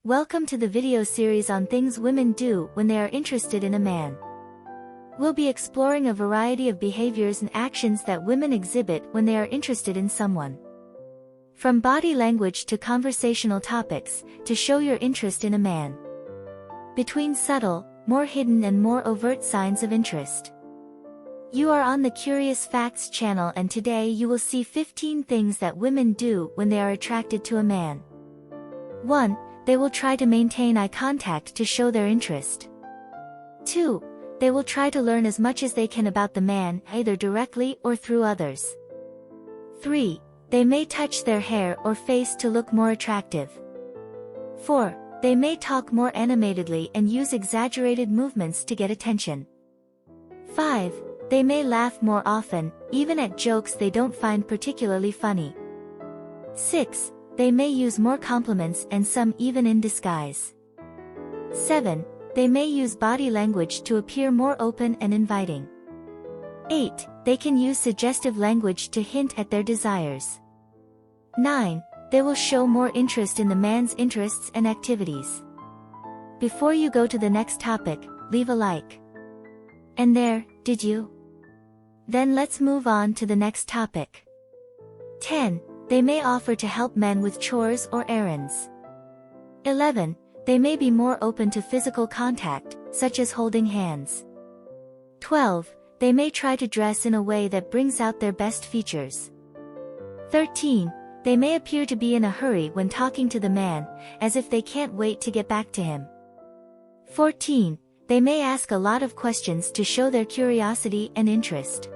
Welcome to the video series on things women do when they are interested in a man. We'll be exploring a variety of behaviors and actions that women exhibit when they are interested in someone. From body language to conversational topics, to show your interest in a man. Between subtle, more hidden and more overt signs of interest. You are on the Curious Facts channel, and today you will see 15 things that women do when they are attracted to a man. 1. They will try to maintain eye contact to show their interest. 2. They will try to learn as much as they can about the man, either directly or through others. 3. They may touch their hair or face to look more attractive. 4. They may talk more animatedly and use exaggerated movements to get attention. 5. They may laugh more often, even at jokes they don't find particularly funny. 6. They may use more compliments and some even in disguise. 7. They may use body language to appear more open and inviting. 8. They can use suggestive language to hint at their desires. 9. They will show more interest in the man's interests and activities. Before you go to the next topic, leave a like. And there, did you? Then let's move on to the next topic. 10. They may offer to help men with chores or errands. 11. They may be more open to physical contact, such as holding hands. 12. They may try to dress in a way that brings out their best features. 13. They may appear to be in a hurry when talking to the man, as if they can't wait to get back to him. 14. They may ask a lot of questions to show their curiosity and interest.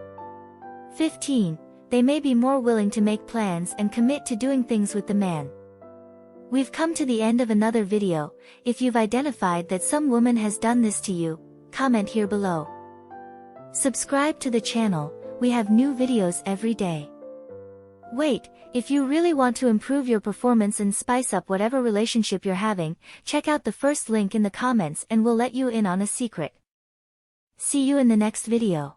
15. They may be more willing to make plans and commit to doing things with the man. We've come to the end of another video. If you've identified that some woman has done this to you, comment here below. Subscribe to the channel, we have new videos every day. Wait, if you really want to improve your performance and spice up whatever relationship you're having, check out the first link in the comments and we'll let you in on a secret. See you in the next video.